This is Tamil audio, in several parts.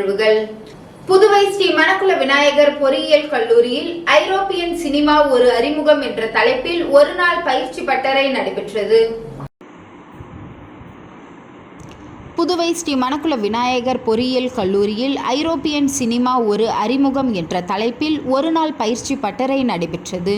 நிகழ்வுகள். புதுவை ஸ்ரீ மணக்குள விநாயகர் பொறியியல் கல்லூரியில் ஐரோப்பியன் சினிமா ஒரு அறிமுகம் என்ற தலைப்பில் ஒரு நாள் பயிற்சி பட்டறை நடைபெற்றது. புதுவை ஸ்ரீ மணக்குள விநாயகர் பொறியியல் கல்லூரியில் ஐரோப்பியன் சினிமா ஒரு அறிமுகம் என்ற தலைப்பில் ஒரு நாள் பயிற்சி பட்டறை நடைபெற்றது.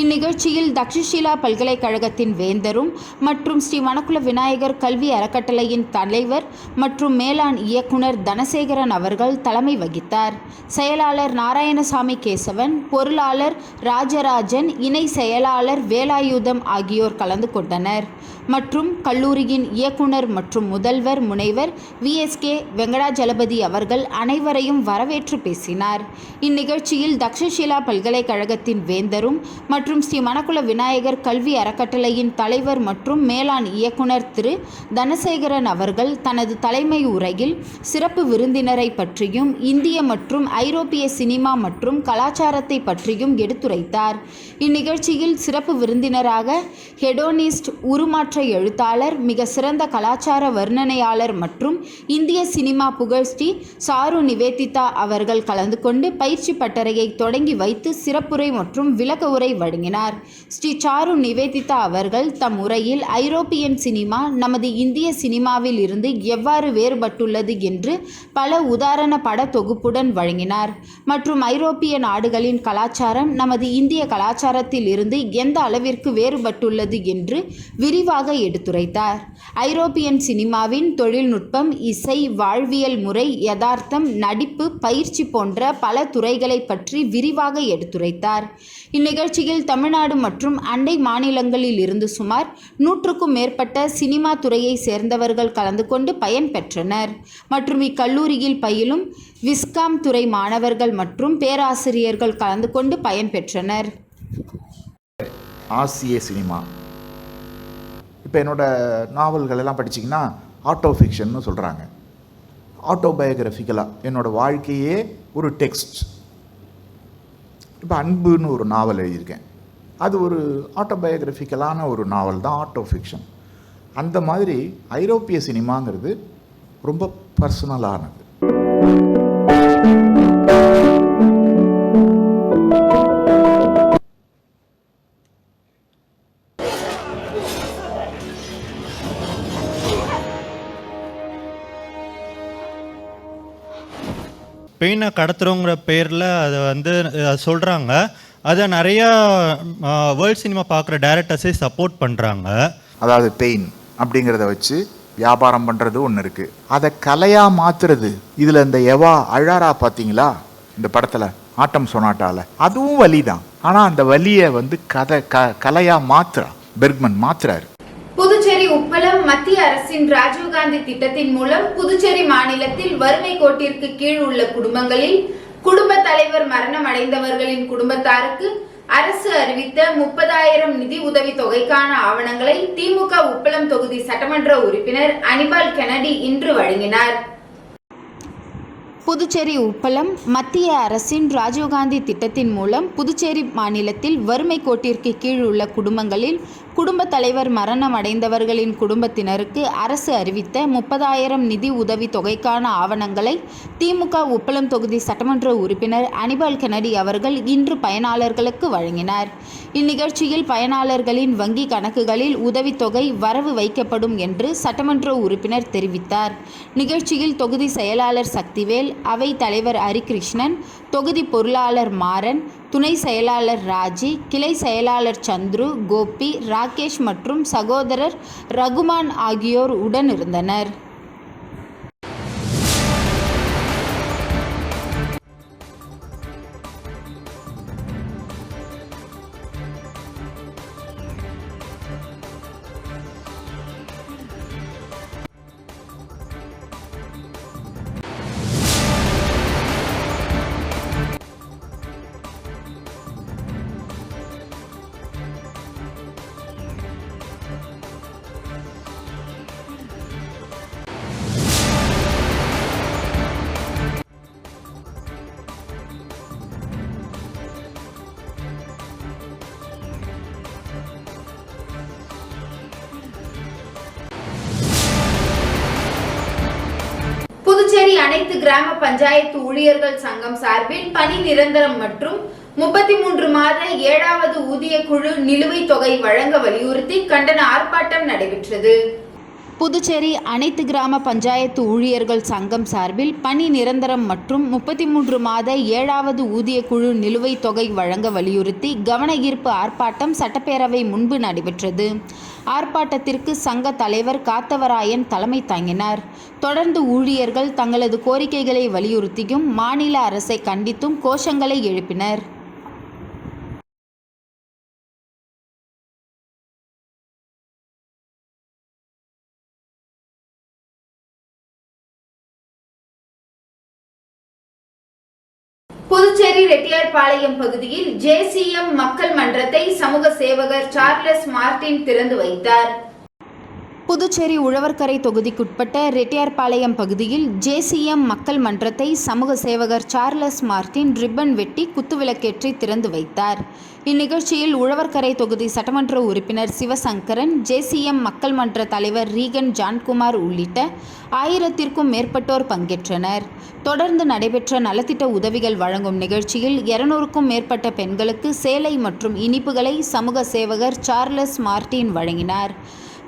இந்நிகழ்ச்சியில் தக்ஷஷிலா பல்கலைக்கழகத்தின் வேந்தரும் மற்றும் ஸ்ரீ மணக்குள விநாயகர் கல்வி அறக்கட்டளையின் தலைவர் மற்றும் மேலாண் இயக்குனர் தனசேகரன் அவர்கள் தலைமை வகித்தார். செயலாளர் நாராயணசாமி கேசவன், பொருளாளர் ராஜராஜன், இணை செயலாளர் வேலாயுதம் ஆகியோர் கலந்து கொண்டனர். மற்றும் கல்லூரியின் இயக்குனர் மற்றும் முதல்வர் முனைவர் VSK வெங்கடாஜலபதி அவர்கள் அனைவரையும் வரவேற்று பேசினார். இந்நிகழ்ச்சியில் தக்ஷஷிலா பல்கலைக்கழகத்தின் வேந்தரும் மற்றும் ஸ்ரீ மணக்குள விநாயகர் கல்வி அறக்கட்டளையின் தலைவர் மற்றும் மேலாண் இயக்குனர் திரு தனசேகரன் அவர்கள் தனது தலைமை உரையில் சிறப்பு விருந்தினரை பற்றியும் இந்திய மற்றும் ஐரோப்பிய சினிமா மற்றும் கலாச்சாரத்தை பற்றியும் எடுத்துரைத்தார். இந்நிகழ்ச்சியில் சிறப்பு விருந்தினராக ஹெடோனிஸ்ட் உருமாற்ற எழுத்தாளர், மிக சிறந்த கலாச்சார வர்ணனையாளர் மற்றும் இந்திய சினிமா புகழ்ஸ்ரீ சாரு நிவேதிதா அவர்கள் கலந்து கொண்டு பயிற்சி பட்டறையை தொடங்கி வைத்து சிறப்புரை மற்றும் விளக்க உரை வழங்கினார். ஸ்ரீ சாரு நிவேதிதா அவர்கள் தம் உரையில் ஐரோப்பியன் சினிமா நமது இந்திய சினிமாவில் இருந்து எவ்வாறு வேறுபட்டுள்ளது என்று பல உதாரண பட தொகுப்புடன் வழங்கினார். மற்றும் ஐரோப்பிய நாடுகளின் கலாச்சாரம் நமது இந்திய கலாச்சாரத்தில் இருந்து எந்த அளவிற்கு வேறுபட்டுள்ளது என்று விரிவாக எடுத்துரைத்தார். ஐரோப்பியன் சினிமாவின் தொழில்நுட்பம், இசை, வாழ்வியல் முறை, யதார்த்தம், நடிப்பு, பயிற்சி போன்ற பல துறைகளை பற்றி விரிவாக எடுத்துரைத்தார். இந்நிகழ்ச்சியில் தமிழ்நாடு மற்றும் அண்டை மாநிலங்களில் இருந்து சுமார் 100க்கும் மேற்பட்ட சினிமா துறையை சேர்ந்தவர்கள் கலந்து கொண்டு பயன் பெற்றனர். மற்றும் இக்கல்லூரியில் பயிலும் விஸ்காம் துறை மாணவர்கள் மற்றும் பேராசிரியர்கள் கலந்து கொண்டு பயன் பெற்றனர். ஆசிய சினிமா இப்போ என்னோடய நாவல்கள் எல்லாம் படிச்சிங்கன்னா ஆட்டோ ஃபிக்ஷன்னு சொல்கிறாங்க. ஆட்டோபயோகிராஃபிக்கலாக என்னோடய வாழ்க்கையே ஒரு டெக்ஸ்ட். இப்போ அன்புன்னு ஒரு நாவல் எழுதியிருக்கேன். அது ஒரு ஆட்டோபயோகிராஃபிக்கலான ஒரு நாவல் தான் ஆட்டோ ஃபிக்ஷன். அந்த மாதிரி ஐரோப்பிய சினிமாங்கிறது ரொம்ப பர்சனலானது. பெயினை கடத்துறோங்கிற பேரில் அதை சொல்கிறாங்க. அதை நிறையா வேர்ல்ட் சினிமா பார்க்குற டைரக்டர்ஸே சப்போர்ட் பண்ணுறாங்க. அதாவது பெயின் அப்படிங்கிறத வச்சு வியாபாரம் பண்ணுறது ஒன்று இருக்குது. அதை கலையாக மாற்றுறது. இதில் இந்த எவா அழாரா பார்த்தீங்களா இந்த படத்தில் ஆட்டம் சொனாட்டாவில், அதுவும் வலி தான். ஆனால் அந்த வலியை கலையாக பெர்க்மன் மாற்றுறாரு. புதுச்சேரி உப்பளம் மத்திய அரசின் ராஜீவ்காந்தி திட்டத்தின் மூலம் புதுச்சேரி மாநிலத்தில் வறுமை கோட்டிற்கு கீழ் உள்ள குடும்பங்களில் குடும்ப தலைவர் மரணம் அடைந்தவர்களின் குடும்பத்தாருக்கு அரசு அறிவித்த 30,000 நிதி உதவி தொகைக்கான ஆவணங்களை திமுக உப்பளம் தொகுதி சட்டமன்ற உறுப்பினர் அனிபால் கெனடி இன்று வழங்கினார். புதுச்சேரி உப்பளம் மத்திய அரசின் ராஜீவ்காந்தி திட்டத்தின் மூலம் புதுச்சேரி மாநிலத்தில் வறுமை கோட்டிற்கு கீழ் உள்ள குடும்பங்களில் குடும்ப தலைவர் மரணம் அடைந்தவர்களின் குடும்பத்தினருக்கு அரசு அறிவித்த 30,000 நிதி உதவி தொகைக்கான ஆவணங்களை திமுக உப்பளம் தொகுதி சட்டமன்ற உறுப்பினர் அனிபால் கெனடி அவர்கள் இன்று பயனாளர்களுக்கு வழங்கினார். இந்நிகழ்ச்சியில் பயனாளர்களின் வங்கி கணக்குகளில் உதவித்தொகை வரவு வைக்கப்படும் என்று சட்டமன்ற உறுப்பினர் தெரிவித்தார். நிகழ்ச்சியில் தொகுதி செயலாளர் சக்திவேல், அவை தலைவர் ஹரிகிருஷ்ணன், தொகுதி பொருளாளர் மாறன், துணை செயலாளர் ராஜி, கிளை செயலாளர் சந்துரு, கோபி, ராகேஷ் மற்றும் சகோதரர் ரகுமான் ஆகியோர் உடன் இருந்தனர். அனைத்து கிராம பஞ்சாயத்து ஊழியர்கள் சங்கம் சார்பில் பணி நிரந்தரம் மற்றும் 33 மாத 7வது ஊதிய குழு நிலுவைத் தொகை வழங்க வலியுறுத்தி கண்டன ஆர்ப்பாட்டம் நடைபெற்றது. புதுச்சேரி அனைத்து கிராம பஞ்சாயத்து ஊழியர்கள் சங்கம் சார்பில் பணி நிரந்தரம் மற்றும் 33 மாத 7வது ஊதிய குழு நிலுவைத் தொகை வழங்க வலியுறுத்தி கவன ஈர்ப்பு ஆர்ப்பாட்டம் சட்டப்பேரவை முன்பு நடைபெற்றது. ஆர்ப்பாட்டத்திற்கு சங்க தலைவர் காத்தவராயன் தலைமை தாங்கினார். தொடர்ந்து ஊழியர்கள் தங்களது கோரிக்கைகளை வலியுறுத்தியும் மாநில அரசை கண்டித்தும் கோஷங்களை எழுப்பினர். புதுச்சேரி ரெட்டியார்பாளையம் பகுதியில் JCM மக்கள் மன்றத்தை சமூக சேவகர் சார்லஸ் மார்டின் திறந்து வைத்தார். புதுச்சேரி உழவர்கரை தொகுதிக்குட்பட்ட ரெட்டியார்பாளையம் பகுதியில் JCM மக்கள் மன்றத்தை சமூக சேவகர் சார்லஸ் மார்டின் ரிப்பன் வெட்டி குத்துவிளக்கேற்றி திறந்து வைத்தார். இந்நிகழ்ச்சியில் உழவர்கரை தொகுதி சட்டமன்ற உறுப்பினர் சிவசங்கரன், JCM மக்கள் மன்ற தலைவர் ரீகன் ஜான்குமார் உள்ளிட்ட 1000த்திற்கும் மேற்பட்டோர் பங்கேற்றனர். தொடர்ந்து நடைபெற்ற நலத்திட்ட உதவிகள் வழங்கும் நிகழ்ச்சியில் 200க்கும் மேற்பட்ட பெண்களுக்கு சேலை மற்றும் இனிப்புகளை சமூக சேவகர் சார்லஸ் மார்டின் வழங்கினார்.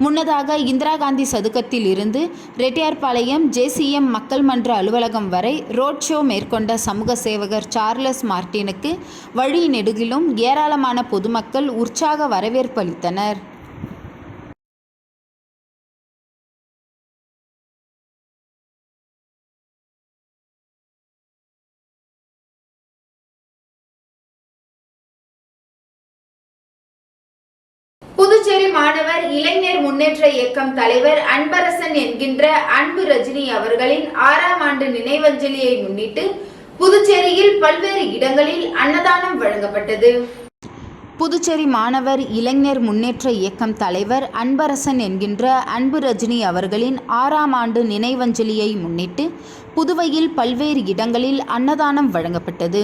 முன்னதாக இந்திரா காந்தி சதுக்கத்தில் இருந்து ரெட்டியார்பாளையம் JCM மக்கள் மன்ற அலுவலகம் வரை ரோட் ஷோ மேற்கொண்ட சமூக சேவகர் சார்லஸ் மார்டினுக்கு வழி நெடுகிலும் ஏராளமான பொதுமக்கள் உற்சாக வரவேற்பு அளித்தனர். புதுச்சேரி மாணவர் இளைஞர் முன்னேற்ற இயக்கம் தலைவர் அன்பரசன் என்கின்ற அன்பு ரஜினி அவர்களின் 6ஆம் ஆண்டு நினைவஞ்சலியை முன்னிட்டு புதுச்சேரியில் பல்வேறு இடங்களில் அன்னதானம் வழங்கப்பட்டது. புதுச்சேரி மாணவர் இளைஞர் முன்னேற்ற இயக்கம் தலைவர் அன்பரசன் என்கின்ற அன்பு ரஜினி அவர்களின் 6ஆம் ஆண்டு நினைவஞ்சலியை முன்னிட்டு புதுவையில் பல்வேறு இடங்களில் அன்னதானம் வழங்கப்பட்டது.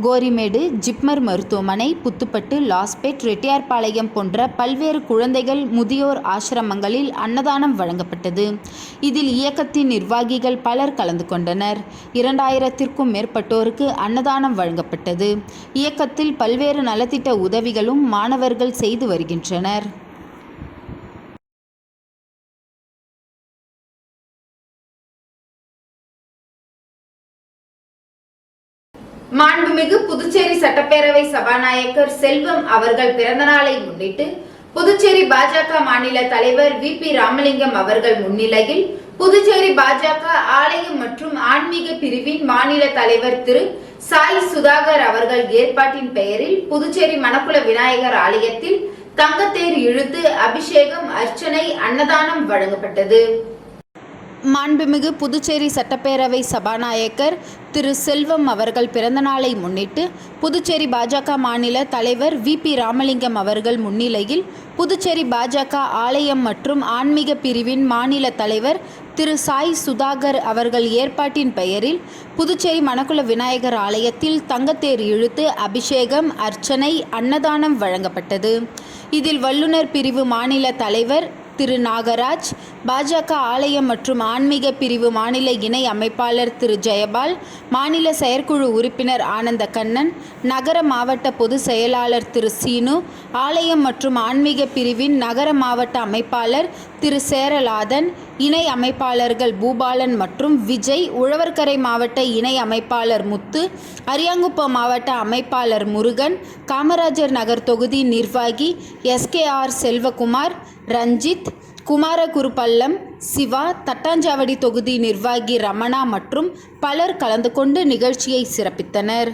கோரிமேடு, ஜிப்மர் மருத்துவமனை, புத்துப்பட்டு, லாஸ்பேட், ரெட்டியார்பாளையம் போன்ற பல்வேறு குழந்தைகள் முதியோர் ஆசிரமங்களில் அன்னதானம் வழங்கப்பட்டது. இதில் இயக்கத்தின் நிர்வாகிகள் பலர் கலந்து கொண்டனர். 2000த்திற்கும் மேற்பட்டோருக்கு அன்னதானம் வழங்கப்பட்டது. இயக்கத்தில் பல்வேறு நலத்திட்ட உதவிகளும் மாணவர்கள் செய்து வருகின்றனர். மாண்புமிகு புதுச்சேரி சட்டப்பேரவை சபாநாயகர் செல்வம் அவர்கள் பிறந்தநாளை முன்னிட்டு புதுச்சேரி பாஜக மாநில தலைவர் VP ராமலிங்கம் அவர்கள் முன்னிலையில் புதுச்சேரி பாஜக ஆலயம் மற்றும் ஆன்மீக பிரிவின் மாநில தலைவர் திரு சாய் சுதாகர் அவர்கள் ஏற்பாட்டின் பெயரில் புதுச்சேரி மணக்குள விநாயகர் ஆலயத்தில் தங்கத்தேர் இழுத்து அபிஷேகம், அர்ச்சனை, அன்னதானம் வழங்கப்பட்டது. மாண்புமிகு புதுச்சேரி சட்டப்பேரவை சபாநாயகர் திரு செல்வம் அவர்கள் பிறந்தநாளை முன்னிட்டு புதுச்சேரி பாஜக மாநில தலைவர் VP ராமலிங்கம் அவர்கள் முன்னிலையில் புதுச்சேரி பாஜக ஆலயம் மற்றும் ஆன்மீக பிரிவின் மாநில தலைவர் திரு சாய் சுதாகர் அவர்கள் ஏற்பாட்டின் பெயரில் புதுச்சேரி மணக்குள விநாயகர் ஆலயத்தில் தங்கத்தேர் இழுத்து அபிஷேகம், அர்ச்சனை, அன்னதானம் வழங்கப்பட்டது. இதில் வல்லுநர் பிரிவு மாநில தலைவர் திரு நாகராஜ், பாஜக ஆலயம் மற்றும் ஆன்மீக பிரிவு மாநில இணை அமைப்பாளர் திரு ஜெயபால், மாநில செயற்குழு உறுப்பினர் ஆனந்த கண்ணன், நகர மாவட்ட பொதுச் செயலாளர் திரு சீனு, ஆலயம் மற்றும் ஆன்மீக பிரிவின் நகர மாவட்ட அமைப்பாளர் திரு சேரலாதன், இணை அமைப்பாளர்கள் பூபாலன் மற்றும் விஜய், உழவர்கரை மாவட்ட இணை அமைப்பாளர் முத்து, அரியாங்குப்பம் மாவட்ட அமைப்பாளர் முருகன், காமராஜர் நகர் தொகுதி நிர்வாகி SKR செல்வகுமார், ரஞ்சித், குமாரகுருபள்ளம், சிவா, தட்டாஞ்சாவடி தொகுதி நிர்வாகி ரமணா மற்றும் பலர் கலந்து கொண்டு நிகழ்ச்சியை சிறப்பித்தனர்.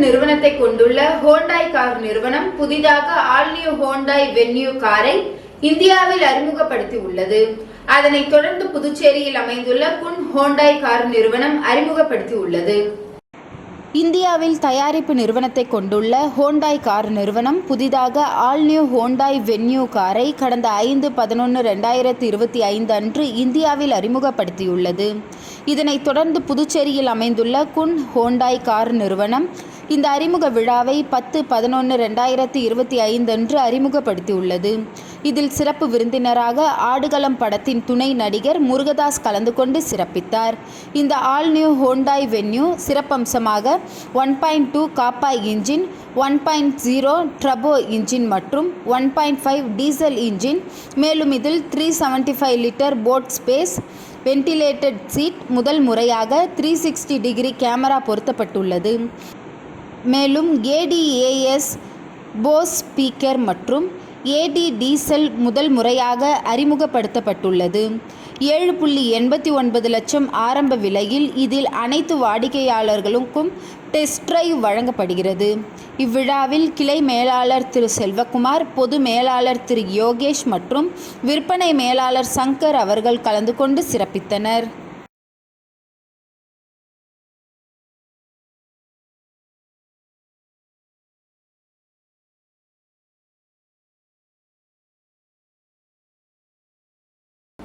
நிறுவனத்தை கொண்டுள்ள ஹோண்டாய் கார் நிறுவனம் புதிதாக ஆல் நியூ ஹோண்டாய் வென்யூ காரை இந்தியாவில் அறிமுகப்படுத்தி உள்ளது. அதனைத் தொடர்ந்து புதுச்சேரியில் அமைந்துள்ள குன் ஹோண்டாய் கார் நிறுவனம் அறிமுகப்படுத்தி உள்ளது. இந்தியாவில் தயாரிப்பு நிறுவனத்தை கொண்டுள்ள ஹோண்டாய் கார் நிறுவனம் புதிதாக ஆல் நியூ ஹோண்டாய் வென்யூ காரை கடந்த 5/11/2025 அன்று இந்தியாவில் அறிமுகப்படுத்தியுள்ளது. இதனைத் தொடர்ந்து புதுச்சேரியில் அமைந்துள்ள குன் ஹோண்டாய் கார் நிறுவனம் இந்த அறிமுக விழாவை 10/11/2025 அன்று அறிமுகப்படுத்தியுள்ளது. இதில் சிறப்பு விருந்தினராக ஆடுகளம் படத்தின் துணை நடிகர் முருகதாஸ் கலந்து கொண்டு சிறப்பித்தார். இந்த ஆல் நியூ ஹோண்டாய் வென்யூ சிறப்பம்சமாக 1.2 காப்பாய் இன்ஜின், 1.0 டர்போ இன்ஜின் மற்றும் 1.5 டீசல் இன்ஜின், மேலும் இதில் 375 லிட்டர் போட் ஸ்பேஸ், வென்டிலேட்டட் சீட், முதல் முறையாக 360 டிகிரி கேமரா பொருத்தப்பட்டுள்ளது. மேலும் ADAS போஸ் ஸ்பீக்கர் மற்றும் AD டீசல் முதல் முறையாக அறிமுகப்படுத்தப்பட்டுள்ளது. 7.89 லட்சம் ஆரம்ப விலையில் இதில் அனைத்து வாடிக்கையாளர்களுக்கும் டெஸ்ட் டிரைவ் வழங்கப்படுகிறது. இவ்விழாவில் கிளை மேலாளர் திரு செல்வகுமார், பொது மேலாளர் திரு யோகேஷ் மற்றும் விற்பனை மேலாளர் சங்கர் அவர்கள் கலந்து கொண்டு சிறப்பித்தனர்.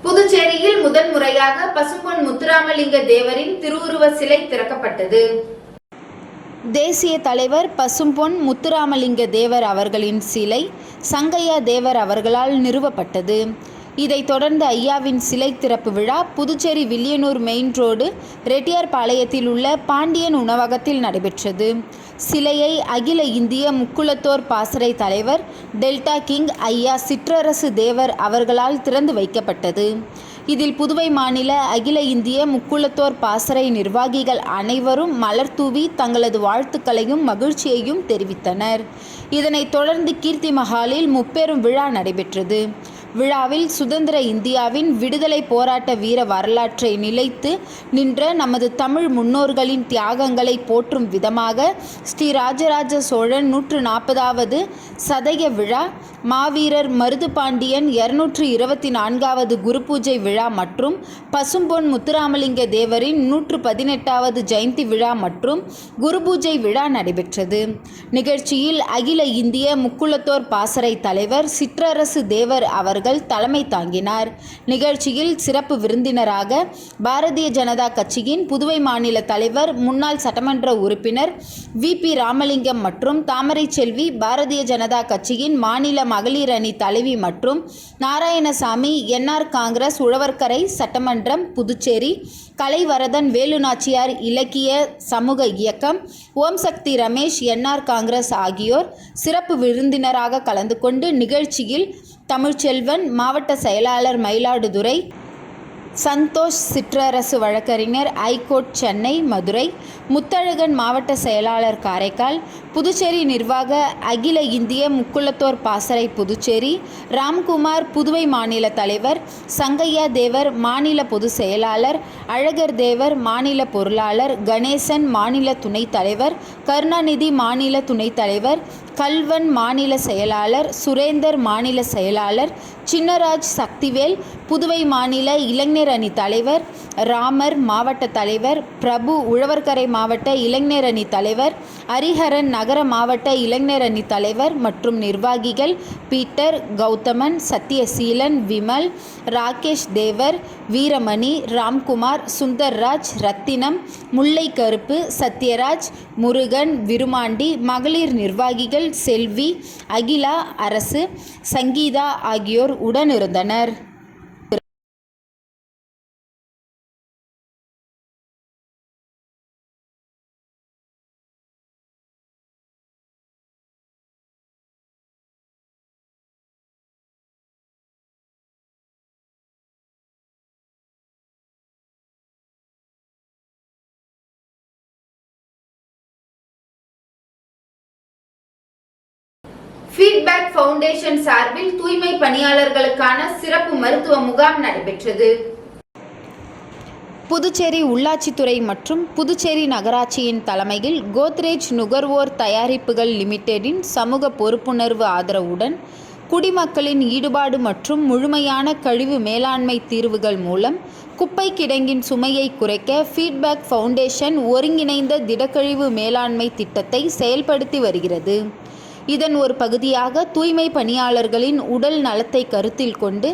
புதுச்சேரியில் முதல் முறையாக பசும்பொன் முத்துராமலிங்க தேவரின் திருவுருவ சிலை திறக்கப்பட்டது. தேசிய தலைவர் பசும்பொன் முத்துராமலிங்க தேவர் அவர்களின் சிலை சங்கையா தேவர் அவர்களால் நிறுவப்பட்டது. இதைத் தொடர்ந்து ஐயாவின் சிலை திறப்பு விழா புதுச்சேரி வில்லியனூர் மெயின் ரோடு ரெட்டியார்பாளையத்தில் உள்ள பாண்டியன் உணவகத்தில் நடைபெற்றது. சிலையை அகில இந்திய முக்குளத்தோர் பாசறை தலைவர் டெல்டா கிங் ஐயா சிற்றரசு தேவர் அவர்களால் திறந்து வைக்கப்பட்டது. இதில் புதுவை மாநில அகில இந்திய முக்குளத்தோர் பாசறை நிர்வாகிகள் அனைவரும் மலர் தூவி தங்களது வாழ்த்துக்களையும் மகிழ்ச்சியையும் தெரிவித்தனர். இதனைத் தொடர்ந்து கீர்த்தி மஹாலில் முப்பெரும் விழா நடைபெற்றது. விழாவில் சுதந்திர இந்தியாவின் விடுதலை போராட்ட வீர வரலாற்றை நிலைத்து நின்ற நமது தமிழ் முன்னோர்களின் தியாகங்களை போற்றும் விதமாக ஸ்ரீ ராஜராஜ சோழன் 140வது சதய விழா, மாவீரர் மருதுபாண்டியன் 224வது குருபூஜை விழா மற்றும் பசும்பொன் முத்துராமலிங்க தேவரின் 118வது ஜெயந்தி விழா மற்றும் குருபூஜை விழா நடைபெற்றது. நிகழ்ச்சியில் அகில இந்திய முக்குளத்தோர் பாசறை தலைவர் சிற்றரசு தேவர் அவர்கள் தலைமை தாங்கினார். நிகழ்ச்சியில் சிறப்பு விருந்தினராக பாரதிய ஜனதா கட்சியின் புதுவை மாநில தலைவர் முன்னாள் சட்டமன்ற உறுப்பினர் VP ராமலிங்கம் மற்றும் தாமரை செல்வி, பாரதிய ஜனதா கட்சியின் மாநில மகளிர் அணி தலைவி மற்றும் நாராயணசாமி, NR காங்கிரஸ் உழவர்கரை சட்டமன்றம் புதுச்சேரி, கலைவரதன் வேலுநாச்சியார் இலக்கிய சமூக இயக்கம், ஓம் சக்தி ரமேஷ் NR காங்கிரஸ் ஆகியோர் சிறப்பு விருந்தினராக கலந்து கொண்டு நிகழ்ச்சியில் தமிழ்ச்செல்வன் மாவட்ட செயலாளர் மயிலாடுதுறை, சந்தோஷ் சிற்றரசு வழக்கறிஞர் ஐகோர்ட் சென்னை மதுரை, முத்தழகன் மாவட்ட செயலாளர் காரைக்கால், புதுச்சேரி நிர்வாக அகில இந்திய முக்குளத்தோர் பாசறை புதுச்சேரி, ராம்குமார் புதுவை மாநில தலைவர், சங்கையா தேவர் மாநில பொதுச் செயலாளர், அழகர் தேவர் மாநில பொருளாளர், கணேசன் மாநில துணைத் தலைவர், கருணாநிதி மாநில துணைத் தலைவர், கல்வன் மாநில செயலாளர், சுரேந்தர் மாநில செயலாளர், சின்னராஜ் சக்திவேல் புதுவை மாநில இளைஞர் அணி தலைவர், ராமர் மாவட்ட தலைவர், பிரபு உழவர்கரை மாவட்ட இளைஞர் அணி தலைவர், ஹரிஹரன் நகர மாவட்ட இளைஞர் அணி தலைவர் மற்றும் நிர்வாகிகள் பீட்டர், கௌதமன், சத்யசீலன், விமல், ராகேஷ் தேவர், வீரமணி, ராம்குமார், சுந்தர்ராஜ், ரத்தினம், முல்லை கருப்பு, சத்யராஜ், முருகன், விருமாண்டி, மகளிர் நிர்வாகிகள் செல்வி, அகிலா, அரசு, சங்கீதா ஆகியோர் உடனிருந்தனர். ஃபீட்பேக் ஃபவுண்டேஷன் சார்பில் தூய்மை பணியாளர்களுக்கான சிறப்பு மருத்துவ முகாம் நடைபெற்றது. புதுச்சேரி உள்ளாட்சித்துறை மற்றும் புதுச்சேரி நகராட்சியின் தலைமையில் கோத்ரேஜ் நுகர்வோர் தயாரிப்புகள் லிமிடெடின் சமூக பொறுப்புணர்வு ஆதரவுடன் குடிமக்களின் ஈடுபாடு மற்றும் முழுமையான கழிவு மேலாண்மை தீர்வுகள் மூலம் குப்பை கிடங்கின் சுமையை குறைக்க ஃபீட்பேக் ஃபவுண்டேஷன் ஒருங்கிணைந்த திடக்கழிவு மேலாண்மை திட்டத்தை செயல்படுத்தி வருகிறது. இதன் ஒரு பகுதியாக தூய்மை பணியாளர்களின் உடல் நலத்தை கருத்தில் கொண்டு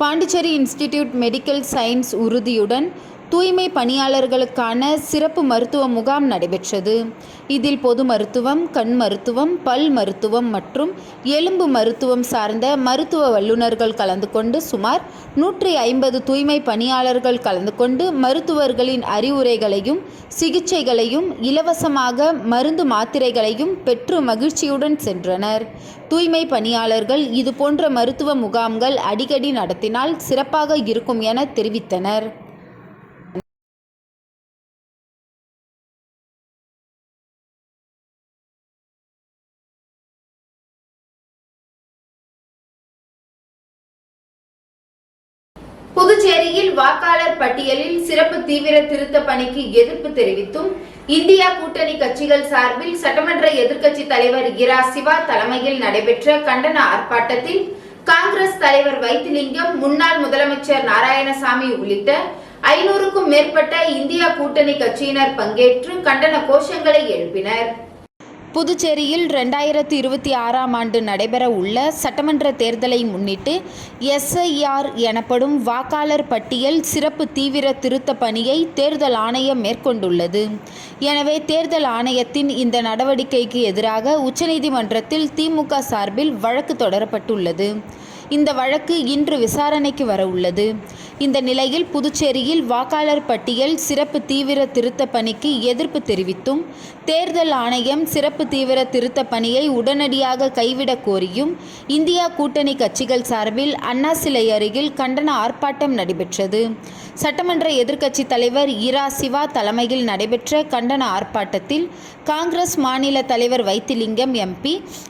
பாண்டிச்சேரி இன்ஸ்டிடியூட் மெடிக்கல் சயின்ஸ் உறுதியுடன் தூய்மை பணியாளர்களுக்கான சிறப்பு மருத்துவ முகாம் நடைபெற்றது. இதில் பொது மருத்துவம், கண் மருத்துவம், பல் மருத்துவம் மற்றும் எலும்பு மருத்துவம் சார்ந்த மருத்துவ வல்லுநர்கள் கலந்து கொண்டு சுமார் 150 தூய்மை பணியாளர்கள் கலந்து கொண்டு மருத்துவர்களின் அறிவுரைகளையும் சிகிச்சைகளையும் இலவசமாக மருந்து மாத்திரைகளையும் பெற்று மகிழ்ச்சியுடன் சென்றனர். தூய்மை பணியாளர்கள் இதுபோன்ற மருத்துவ முகாம்கள் அடிக்கடி நடத்தினால் சிறப்பாக இருக்கும் என தெரிவித்தனர். புதுச்சேரியில் வாக்காளர் பட்டியலில் சிறப்பு தீவிர திருத்த பணிக்கு எதிர்ப்பு தெரிவித்தும் இந்தியா கூட்டணி கட்சிகள் சார்பில் சட்டமன்ற எதிர்க்கட்சி தலைவர் இரா சிவா தலைமையில் நடைபெற்ற கண்டன ஆர்ப்பாட்டத்தில் காங்கிரஸ் தலைவர் வைத்திலிங்கம், முன்னாள் முதலமைச்சர் நாராயணசாமி உள்ளிட்ட 500க்கும் மேற்பட்ட இந்தியா கூட்டணி கட்சியினர் பங்கேற்று கண்டன கோஷங்களை எழுப்பினர். புதுச்சேரியில் 2026ஆம் ஆண்டு நடைபெற உள்ள சட்டமன்ற தேர்தலை முன்னிட்டு SIR எனப்படும் வாக்காளர் பட்டியல் சிறப்பு தீவிர திருத்த பணியை தேர்தல் ஆணையம் மேற்கொண்டுள்ளது. எனவே தேர்தல் ஆணையத்தின் இந்த நடவடிக்கைக்கு எதிராக உச்சநீதிமன்றத்தில் திமுக சார்பில் வழக்கு தொடரப்பட்டுள்ளது. இந்த வழக்கு இன்று விசாரணைக்கு வர உள்ளது. இந்த நிலையில் புதுச்சேரியில் வாக்காளர் பட்டியல் சிறப்பு தீவிர திருத்த பணிக்கு எதிர்ப்பு தெரிவித்தும் தேர்தல் ஆணையம் சிறப்பு தீவிர திருத்த பணியை உடனடியாக கைவிடக் கோரியும் இந்தியா கூட்டணி கட்சிகள் சார்பில் அண்ணா சிலை அருகில் கண்டன ஆர்ப்பாட்டம் நடைபெற்றது. சட்டமன்ற எதிர்க்கட்சி தலைவர் இரா சிவா தலைமையில் நடைபெற்ற கண்டன ஆர்ப்பாட்டத்தில் காங்கிரஸ் மாநில தலைவர் வைத்திலிங்கம் MP,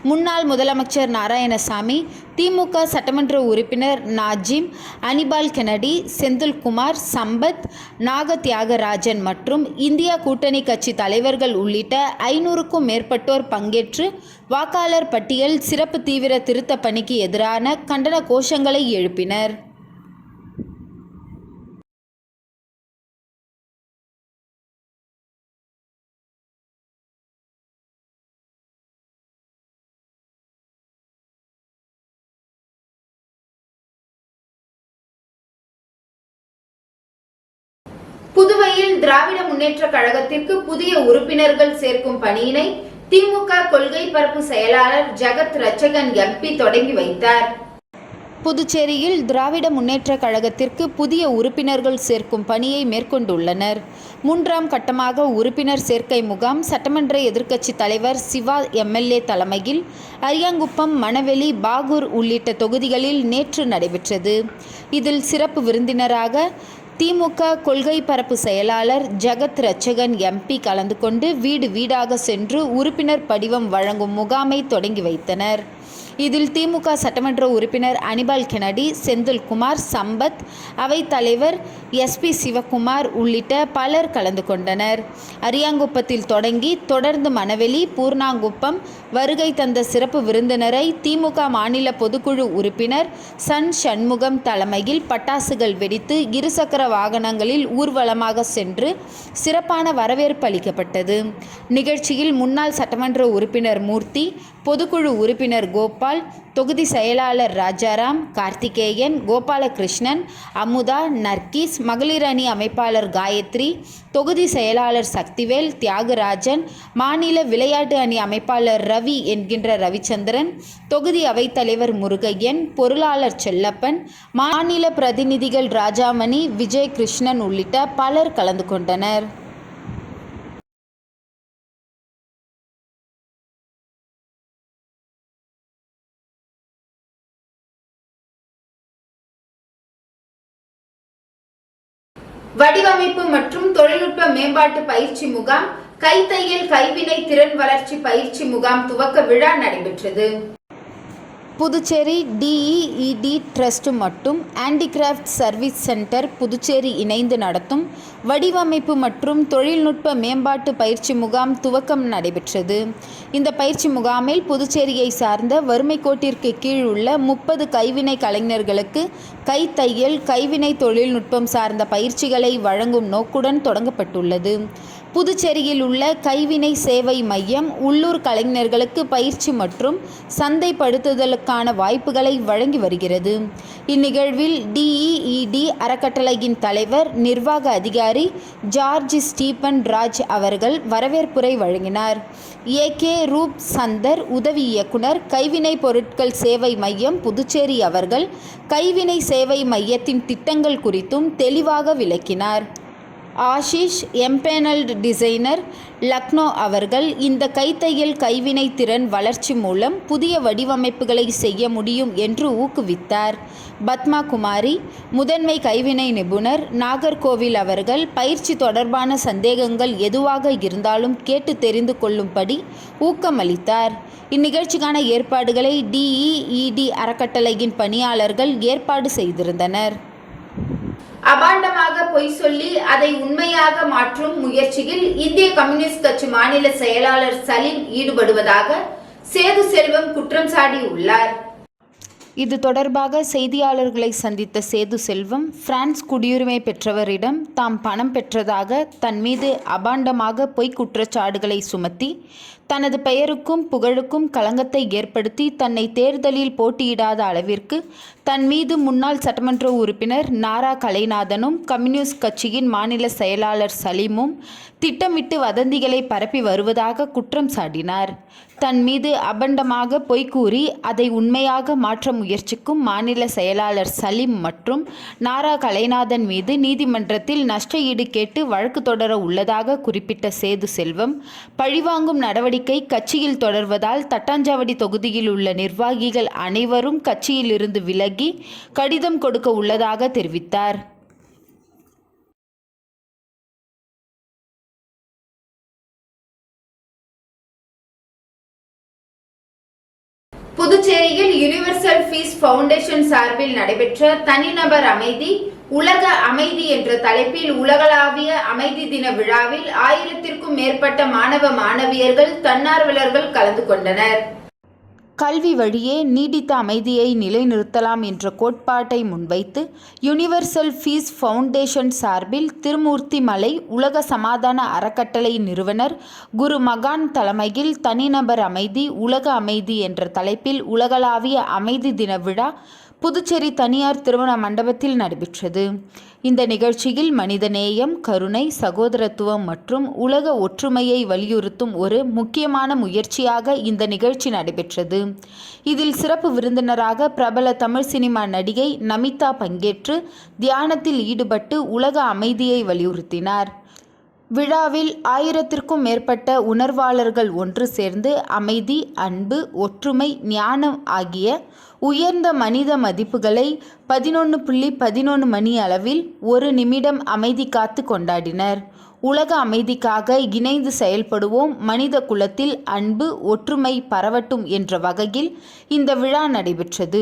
முன்னாள் முதலமைச்சர் நாராயணசாமி, திமுக சட்டமன்ற உறுப்பினர் நாஜிம், அனிபால் கெனடி, செந்தில்குமார், சம்பத், நாகத்யாகராஜன் மற்றும் இந்தியா கூட்டணி கட்சி தலைவர்கள் உள்ளிட்ட 500க்கும் மேற்பட்டோர் பங்கேற்று வாக்காளர் பட்டியல் சிறப்பு தீவிர திருத்த பணிக்கு எதிரான கண்டன கோஷங்களை எழுப்பினர். புதுவையில் திராவிட முன்னேற்ற கழகத்திற்கு புதிய உறுப்பினர்கள் சேர்க்கும் பணியினை திமுக கொள்கை பரப்பு செயலாளர் ஜகத் ரட்சகன் MP தொடங்கி வைத்தார். புதுச்சேரியில் திராவிட முன்னேற்ற கழகத்திற்கு புதிய உறுப்பினர்கள் சேர்க்கும் பணியை மேற்கொண்டுள்ளனர். 3ஆம் கட்டமாக உறுப்பினர் சேர்க்கை முகாம் சட்டமன்ற எதிர்க்கட்சி தலைவர் சிவா MLA தலைமையில் அரியாங்குப்பம், மணவெளி, பாகூர் உள்ளிட்ட தொகுதிகளில் நேற்று நடைபெற்றது. இதில் சிறப்பு விருந்தினராக திமுக கொள்கை பரப்பு செயலாளர் ஜகத் ரட்சகன் MP கலந்து கொண்டு வீடு வீடாக சென்று உறுப்பினர் படிவம் வழங்கும் முகாமை தொடங்கி வைத்தனர். இதில் திமுக சட்டமன்ற உறுப்பினர் அனிபால் கெனடி, செந்தில்குமார், சம்பத், அவைத்தலைவர் SP சிவகுமார் உள்ளிட்ட பலர் கலந்து கொண்டனர். அரியாங்குப்பத்தில் தொடங்கி தொடர்ந்து மணவெளி, பூர்ணாங்குப்பம் வருகை தந்த சிறப்பு விருந்தினரை திமுக மாநில பொதுக்குழு உறுப்பினர் சன் சண்முகம் தலைமையில் பட்டாசுகள் வெடித்து இருசக்கர வாகனங்களில் ஊர்வலமாக சென்று சிறப்பான வரவேற்பு அளிக்கப்பட்டது. நிகழ்ச்சியில் முன்னாள் சட்டமன்ற உறுப்பினர் மூர்த்தி, பொதுக்குழு உறுப்பினர் கோபால், தொகுதி செயலாளர் ராஜாராம், கார்த்திகேயன், கோபாலகிருஷ்ணன், அமுதா, நர்கீஸ், மகளிர் அணி அமைப்பாளர் காயத்ரி, தொகுதி செயலாளர் சக்திவேல், தியாகராஜன், மாநில விளையாட்டு அணி அமைப்பாளர் ரவி என்கின்ற ரவிச்சந்திரன், தொகுதி அவைத்தலைவர் முருகையன், பொருளாளர் செல்லப்பன், மாநில பிரதிநிதிகள் ராஜாமணி, விஜய் கிருஷ்ணன் உள்ளிட்ட பலர் கலந்து கொண்டனர். வடிவமைப்பு மற்றும் தொழில்நுட்ப மேம்பாட்டு பயிற்சி முகாம், கைத்தையல் கைவினை திறன் வளர்ச்சி பயிற்சி முகாம் துவக்க விழா நடைபெற்றது. புதுச்சேரி டிஇஇடி ட்ரஸ்ட் மற்றும் ஹேண்டிகிராஃப்ட் சர்வீஸ் சென்டர் புதுச்சேரி இணைந்து நடத்தும் வடிவமைப்பு மற்றும் தொழில்நுட்ப மேம்பாட்டு பயிற்சி முகாம் துவக்கம் நடைபெற்றது. இந்த பயிற்சி முகாமில் புதுச்சேரியை சார்ந்த வறுமை கோட்டிற்கு கீழ் உள்ள 30 கைவினை கலைஞர்களுக்கு கைத்தையல், கைவினை தொழில்நுட்பம் சார்ந்த பயிற்சிகளை வழங்கும் நோக்குடன் தொடங்கப்பட்டுள்ளது. புதுச்சேரியில் உள்ள கைவினை சேவை மையம் உள்ளூர் கலைஞர்களுக்கு பயிற்சி மற்றும் சந்தைப்படுத்துதலுக்கான வாய்ப்புகளை வழங்கி வருகிறது. இந்நிகழ்வில் டிஇஇடி அறக்கட்டளையின் தலைவர், நிர்வாக அதிகாரி ஜார்ஜ் ஸ்டீபன் ராஜ் அவர்கள் வரவேற்புரை வழங்கினார். ஏகே ரூப் சந்தர், உதவி இயக்குனர், கைவினை பொருட்கள் சேவை மையம் புதுச்சேரி அவர்கள் கைவினை சேவை மையத்தின் திட்டங்கள் குறித்தும் தெளிவாக விளக்கினார். ஆஷிஷ், எம்பேனல்டு டிசைனர், லக்னோ அவர்கள் இந்த கைத்தையல் கைவினை திறன் வளர்ச்சி மூலம் புதிய வடிவமைப்புகளை செய்ய முடியும் என்று ஊக்குவித்தார். பத்மா குமாரி, முதன்மை கைவினை நிபுணர், நாகர்கோவில் அவர்கள் பயிற்சி தொடர்பான சந்தேகங்கள் எதுவாக இருந்தாலும் கேட்டு தெரிந்து கொள்ளும்படி ஊக்கமளித்தார். இந்நிகழ்ச்சிக்கான ஏற்பாடுகளை டிஇஇடி அறக்கட்டளையின் பணியாளர்கள் ஏற்பாடு செய்திருந்தனர். அபாண்டமாக பொய் சொல்லி அதை உண்மையாக மாற்றும் முயற்சியில் இந்திய கம்யூனிஸ்ட் கட்சி மாநில செயலாளர் சலீம் ஈடுபடுவதாக சேது செல்வம் குற்றம் சாட்டியுள்ளார். இது தொடர்பாக செய்தியாளர்களை சந்தித்த சேது செல்வம், பிரான்ஸ் குடியுரிமை பெற்றவரிடம் தாம் பணம் பெற்றதாக தன் மீது அபாண்டமாக பொய் குற்றச்சாட்டுகளை சுமத்தி தனது பெயருக்கும் புகழுக்கும் களங்கத்தை ஏற்படுத்தி தன்னை தேர்தலில் போட்டியிடாத அளவிற்கு தன் மீது முன்னாள் சட்டமன்ற உறுப்பினர் நாரா கலைநாதனும் கம்யூனிஸ்ட் கட்சியின் மாநில செயலாளர் சலீமும் திட்டமிட்டு வதந்திகளை பரப்பி வருவதாக குற்றம் சாட்டினார். தன் மீது அபண்டமாக பொய் கூறி அதை உண்மையாக மாற்ற முயற்சிக்கும் மாநில செயலாளர் சலீம் மற்றும் நாரா கலைநாதன் மீது நீதிமன்றத்தில் நஷ்ட ஈடு கேட்டு வழக்கு தொடர உள்ளதாக குறிப்பிட்ட சேது செல்வம், பழிவாங்கும் நடவடிக்கை கட்சியில் தொடர்வதால் தட்டாஞ்சாவடி தொகுதியில் உள்ள நிர்வாகிகள் அனைவரும் கட்சியில் இருந்து விலகி கடிதம் கொடுக்க உள்ளதாக தெரிவித்தார். புதுச்சேரியில் யுனிவர்சல் பீஸ் ஃபவுண்டேஷன் சார்பில் நடைபெற்ற தனிநபர் அமைதி, உலக அமைதி என்ற தலைப்பில் உலகளாவிய அமைதி தின விழாவில் 1000க்கும் மேற்பட்ட மாணவ மாணவியர்கள், தன்னார்வலர்கள் கலந்து கொண்டனர். கல்வி வழியே நீடித்த அமைதியை நிலைநிறுத்தலாம் என்ற கோட்பாட்டை முன்வைத்து யுனிவர்சல் பீஸ் ஃபவுண்டேஷன் சார்பில் திருமூர்த்தி மலை உலக சமாதான அறக்கட்டளை நிறுவனர் குரு மகான் தலைமையில் தனிநபர் அமைதி, உலக அமைதி என்ற தலைப்பில் உலகளாவிய அமைதி தின விழா புதுச்சேரி தனியார் திருமண மண்டபத்தில் நடைபெற்றது. இந்த நிகழ்ச்சியில் மனிதநேயம், கருணை, சகோதரத்துவம் மற்றும் உலக ஒற்றுமையை வலியுறுத்தும் ஒரு முக்கியமான முயற்சியாக இந்த நிகழ்ச்சி நடைபெற்றது. இதில் சிறப்பு விருந்தினராக பிரபல தமிழ் சினிமா நடிகை நமிதா பங்கேற்று தியானத்தில் ஈடுபட்டு உலக அமைதியை வலியுறுத்தினார். விழாவில் 1000க்கும் மேற்பட்ட உணர்வாளர்கள் ஒன்று சேர்ந்து அமைதி, அன்பு, ஒற்றுமை, ஞானம் ஆகிய உயர்ந்த மனித மதிப்புகளை 11:11 மணி அளவில் 1 நிமிடம் அமைதி காத்து கொண்டாடினர். உலக அமைதிக்காக இணைந்து செயல்படுவோம், மனித குலத்தில் அன்பு, ஒற்றுமை பரவட்டும் என்ற வகையில் இந்த விழா நடைபெற்றது.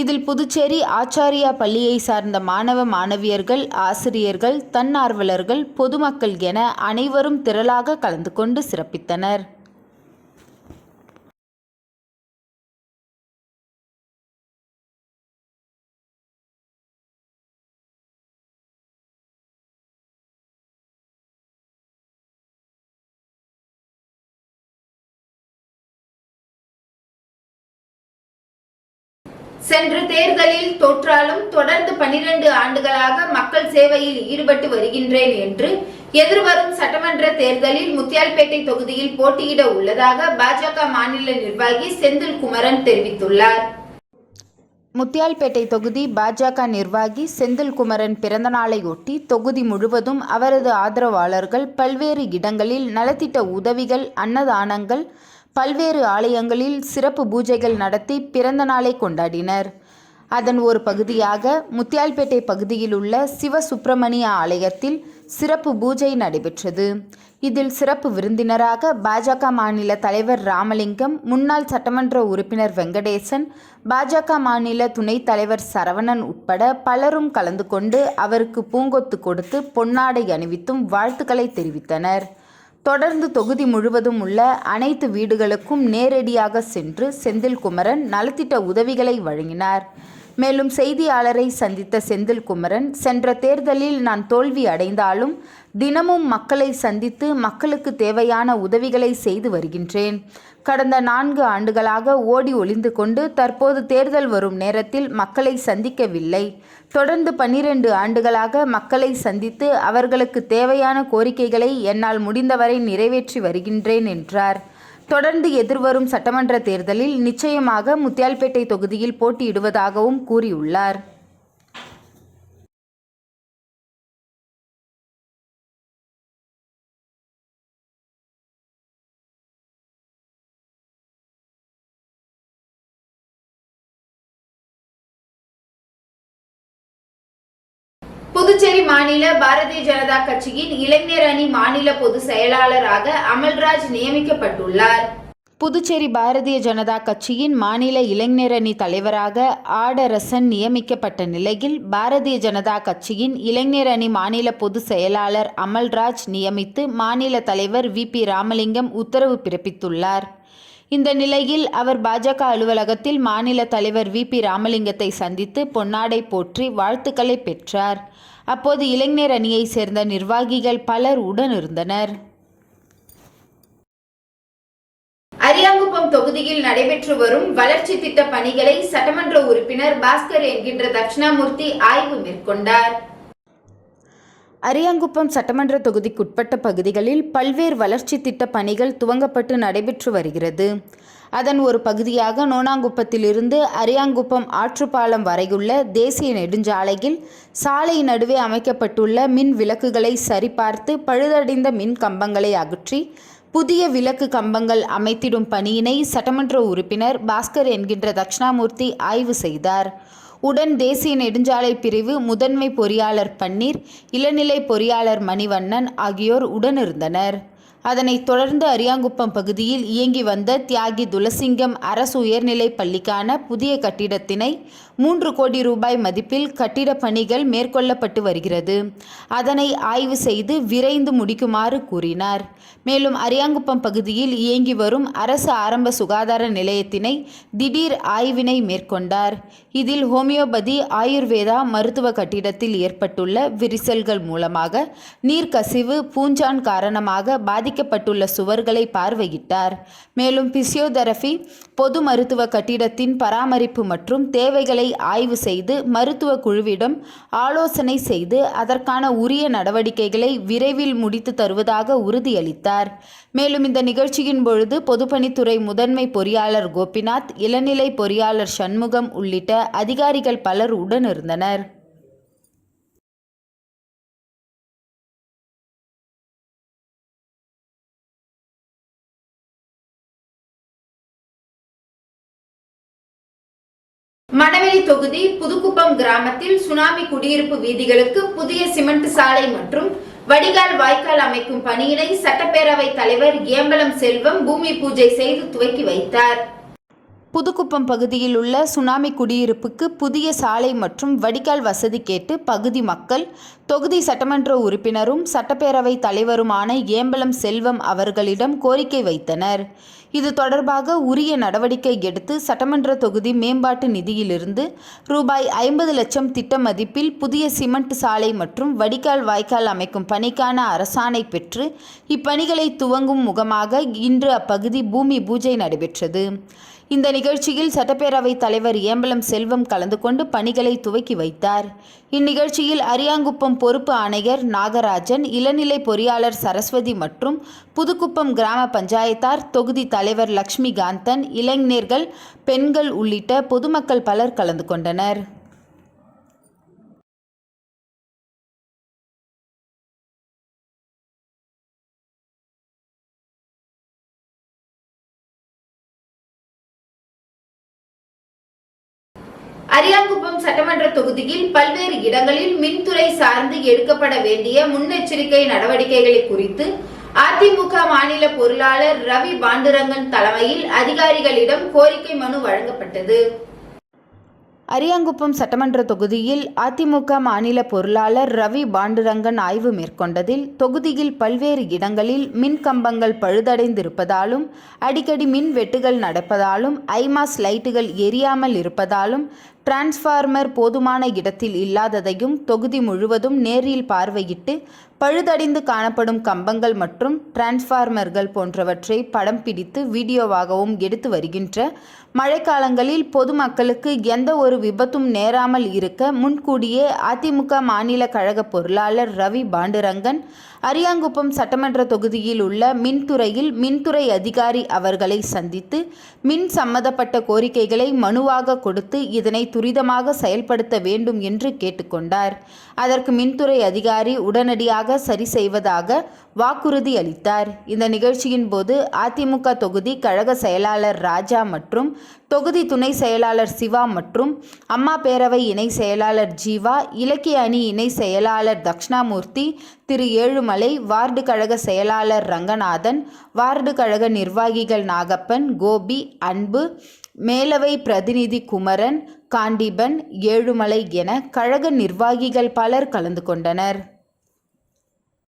இதில் புதுச்சேரி ஆச்சாரியா பள்ளியை சார்ந்த மாணவ மாணவியர்கள், ஆசிரியர்கள், தன்னார்வலர்கள், பொதுமக்கள் என அனைவரும் திரளாக கலந்து கொண்டு சிறப்பித்தனர். சென்ற தேர்தலில் தோற்றாலும் தொடர்ந்து 12 ஆண்டுகளாக மக்கள் சேவையில் ஈடுபட்டு வருகின்றேன் என்று எதிர்வரும் சட்டமன்ற தேர்தலில் முத்தியால்பேட்டை தொகுதியில் போட்டியிட உள்ளதாக பாஜக மாநில நிர்வாகி செந்தில் குமரன் தெரிவித்துள்ளார். முத்தியால்பேட்டை தொகுதி பாஜக நிர்வாகி செந்தில் குமரன் பிறந்தநாளையொட்டி தொகுதி முழுவதும் அவரது ஆதரவாளர்கள் பல்வேறு இடங்களில் நலத்திட்ட உதவிகள், அன்னதானங்கள், பல்வேறு ஆலயங்களில் சிறப்பு பூஜைகள் நடத்தி பிறந்த நாளை கொண்டாடினர். அதன் ஒரு பகுதியாக முத்தியால்பேட்டை பகுதியில் உள்ள சிவசுப்பிரமணிய ஆலயத்தில் சிறப்பு பூஜை நடைபெற்றது. இதில் சிறப்பு விருந்தினராக பாஜக மாநில தலைவர் ராமலிங்கம், முன்னாள் சட்டமன்ற உறுப்பினர் வெங்கடேசன், பாஜக மாநில துணைத் தலைவர் சரவணன் உட்பட பலரும் கலந்து கொண்டு அவருக்கு பூங்கொத்து கொடுத்து பொன்னாடை அணிவித்தும் வாழ்த்துக்களை தெரிவித்தனர். தொடர்ந்து தொகுதி முழுவதும் உள்ள அனைத்து வீடுகளுக்கும் நேரடியாக சென்று செந்தில்குமரன் நலத்திட்ட உதவிகளை வழங்கினார். மேலும் செய்தியாளரை சந்தித்த செந்தில்குமரன், சென்ற தேர்தலில் நான் தோல்வி அடைந்தாலும் தினமும் மக்களை சந்தித்து மக்களுக்கு தேவையான உதவிகளை செய்து வருகின்றேன். கடந்த 4 ஆண்டுகளாக ஓடி ஒளிந்து கொண்டு தற்போது தேர்தல் வரும் நேரத்தில் மக்களை சந்திக்கவில்லை. தொடர்ந்து 12 ஆண்டுகளாக மக்களை சந்தித்து அவர்களுக்கு தேவையான கோரிக்கைகளை என்னால் முடிந்தவரை நிறைவேற்றி வருகின்றேன் என்றார். தொடர்ந்து எதிர்வரும் சட்டமன்ற தேர்தலில் நிச்சயமாக முத்தியால்பேட்டை தொகுதியில் போட்டியிடுவதாகவும் கூறியுள்ளார். புதுச்சேரி மாநில பாரதிய ஜனதா கட்சியின் இளைஞர் அணி மாநில பொதுச் செயலாளராக அமல்ராஜ் நியமிக்கப்பட்டுள்ளார். புதுச்சேரி பாரதிய ஜனதா கட்சியின் மாநில இளைஞர் அணி தலைவராக ஆடரசன் நியமிக்கப்பட்ட நிலையில், பாரதிய ஜனதா கட்சியின் இளைஞர் அணி மாநில பொதுச் செயலாளர் அமல்ராஜ் நியமித்து மாநில தலைவர் வி.பி. ராமலிங்கம் உத்தரவு பிறப்பித்துள்ளார். இந்த நிலையில் அவர் பாஜக அலுவலகத்தில் மாநில தலைவர் வி.பி. ராமலிங்கத்தை சந்தித்து பொன்னாடை போற்றி வாழ்த்துக்களை பெற்றார். அப்போது இளைஞர் அணியை சேர்ந்த நிர்வாகிகள் பலர் உடனிருந்தனர். அரியாங்குப்பம் தொகுதியில் நடைபெற்று வரும் வளர்ச்சி திட்ட பணிகளை சட்டமன்ற உறுப்பினர் பாஸ்கர் என்கின்ற தட்சிணாமூர்த்தி ஆய்வு மேற்கொண்டார். அரியாங்குப்பம் சட்டமன்ற தொகுதிக்குட்பட்ட பகுதிகளில் பல்வேறு வளர்ச்சி திட்ட பணிகள் துவங்கப்பட்டு நடைபெற்று வருகிறது. அதன் ஒரு பகுதியாக நோனாங்குப்பத்திலிருந்து அரியாங்குப்பம் ஆற்றுப்பாலம் வரையுள்ள தேசிய நெடுஞ்சாலையில் சாலை நடுவே அமைக்கப்பட்டுள்ள மின் விளக்குகளை சரிபார்த்து பழுதடைந்த மின் கம்பங்களை அகற்றி புதிய விளக்கு கம்பங்கள் அமைத்திடும் பணியினை சட்டமன்ற உறுப்பினர் பாஸ்கர் என்கின்ற தட்சிணாமூர்த்தி ஆய்வு செய்தார். உடன் தேசிய நெடுஞ்சாலை பிரிவு முதன்மை பொறியாளர் பன்னீர், இளநிலை பொறியாளர் மணிவண்ணன் ஆகியோர் உடனிருந்தனர். அதனைத் தொடர்ந்து அரியாங்குப்பம் பகுதியில் இயங்கி வந்த தியாகி துளசிங்கம் அரசு உயர்நிலைப் பள்ளிக்கான புதிய கட்டிடத்தினை 3 கோடி ரூபாய் மதிப்பில் கட்டிடப் பணிகள் மேற்கொள்ளப்பட்டு வருகிறது. அதனை ஆய்வு செய்து விரைந்து முடிக்குமாறு கூறினார். மேலும் அரியாங்குப்பம் பகுதியில் இயங்கி வரும் அரசு ஆரம்ப சுகாதார நிலையத்தினை திடீர் ஆய்வினை மேற்கொண்டார். இதில் ஹோமியோபதி, ஆயுர்வேதா மருத்துவ கட்டிடத்தில் ஏற்பட்டுள்ள விரிசல்கள் மூலமாக நீர்க்கசிவு, பூஞ்சான் காரணமாக பாதிக்கப்பட்டுள்ள சுவர்களை பார்வையிட்டார். மேலும் பிசியோதெரபி, பொது மருத்துவ கட்டிடத்தின் பராமரிப்பு மற்றும் தேவைகளை ஆய்வு செய்து மருத்துவ குழுவிடம் ஆலோசனை செய்து அதற்கான உரிய நடவடிக்கைகளை விரைவில் முடித்து தருவதாக உறுதியளித்தார். மேலும் இந்த நிகழ்ச்சியின் பொழுது பொதுப்பணித்துறை முதன்மை பொறியாளர் கோபிநாத், இளநிலை பொறியாளர் சண்முகம் உள்ளிட்ட அதிகாரிகள் பலர் உடனிருந்தனர். மணவெளி தொகுதி புதுக்குப்பம் கிராமத்தில் சுனாமி குடியிருப்பு வீதிகளுக்கு புதிய சிமெண்ட் சாலை மற்றும் வடிகால் வாய்க்கால் அமைக்கும் பணியினை சட்டப்பேரவை தலைவர் ஏம்பலம் செல்வம் பூமி பூஜை செய்து துவக்கி வைத்தார். புதுக்குப்பம் பகுதியில் உள்ள சுனாமி குடியிருப்புக்கு புதிய சாலை மற்றும் வடிகால் வசதி கேட்டு பகுதி மக்கள் தொகுதி சட்டமன்ற உறுப்பினரும் சட்டப்பேரவை தலைவருமான ஏம்பலம் செல்வம் அவர்களிடம் கோரிக்கை வைத்தனர். இது தொடர்பாக உரிய நடவடிக்கை எடுத்து சட்டமன்ற தொகுதி மேம்பாட்டு நிதியிலிருந்து ரூபாய் 50 லட்சம் திட்ட மதிப்பில் புதிய சிமெண்ட் சாலை மற்றும் வடிகால் வாய்க்கால் அமைக்கும் பணிக்கான அரசாணை பெற்று இப்பணிகளை துவங்கும் முகமாக இன்று அப்பகுதி பூமி பூஜை நடைபெற்றது. இந்த நிகழ்ச்சியில் சட்டப்பேரவை தலைவர் ஏம்பலம் செல்வம் கலந்து கொண்டு பணிகளை துவக்கி வைத்தார். இந்நிகழ்ச்சியில் அரியாங்குப்பம் பொறுப்பு ஆணையர் நாகராஜன், இளநிலை பொறியாளர் சரஸ்வதி மற்றும் புதுக்குப்பம் கிராம பஞ்சாயத்தார், தொகுதி தலைவர் லட்சுமிகாந்தன், இளைஞர்கள், பெண்கள் உள்ளிட்ட பொதுமக்கள் பலர் கலந்து கொண்டனர். அரியாங்குப்பம் சட்டமன்ற தொகுதியில் பல்வேறு இடங்களில் மின்துறை சார்ந்து எடுக்கப்பட வேண்டிய முன்னெச்சரிக்கை நடவடிக்கைகளை குறித்து அதிமுக மாநில பொருளாளர் ரவி பாண்டுரங்கன் தலைமையில் அதிகாரிகளிடம் கோரிக்கை மனு வழங்கப்பட்டது. அரியாங்குப்பம் சட்டமன்ற தொகுதியில் அதிமுக மாநில பொருளாளர் ரவி பாண்டுரங்கன் ஆய்வு மேற்கொண்டதில் தொகுதியில் பல்வேறு இடங்களில் மின் கம்பங்கள் பழுதடைந்திருப்பதாலும் அடிக்கடி மின் வெட்டுகள் நடப்பதாலும் ஐமாஸ் லைட்டுகள் எரியாமல் இருப்பதாலும் டிரான்ஸ்ஃபார்மர் போதுமான இடத்தில் இல்லாததையும் தொகுதி முழுவதும் நேரில் பார்வையிட்டு பழுதடைந்து காணப்படும் கம்பங்கள் மற்றும் டிரான்ஸ்ஃபார்மர்கள் போன்றவற்றை படம் பிடித்து வீடியோவாகவும் எடுத்து வருகின்ற மழைக்காலங்களில் பொதுமக்களுக்கு எந்த ஒரு விபத்தும் நேராமல் இருக்க முன்கூடியே அதிமுக மாநில கழக பொருளாளர் ரவி பாண்டுரங்கன் அரியாங்குப்பம் சட்டமன்ற தொகுதியில் உள்ள மின்துறையில் மின்துறை அதிகாரி அவர்களை சந்தித்து மின் சம்பந்தப்பட்ட கோரிக்கைகளை மனுவாக கொடுத்து இதனை துரிதமாக செயல்படுத்த வேண்டும் என்று கேட்டுக்கொண்டார். அதற்கு மின்துறை அதிகாரி உடனடியாக சரி செய்வதாக வாக்குறுதி அளித்தார். இந்த நிகழ்ச்சியின் போது அதிமுக தொகுதி கழக செயலாளர் ராஜா மற்றும் தொகுதி துணை செயலாளர் சிவா மற்றும் அம்மா பேரவை இணை செயலாளர் ஜீவா, இலக்கிய அணி இணை செயலாளர் தக்ஷணாமூர்த்தி, திரு ஏழுமலை, வார்டு கழக செயலாளர் ரங்கநாதன், வார்டு கழக நிர்வாகிகள் நாகப்பன், கோபி, அன்பு, மேலவை பிரதிநிதி குமரன், காண்டீபன், ஏழுமலை என கழக நிர்வாகிகள் பலர் கலந்து கொண்டனர்.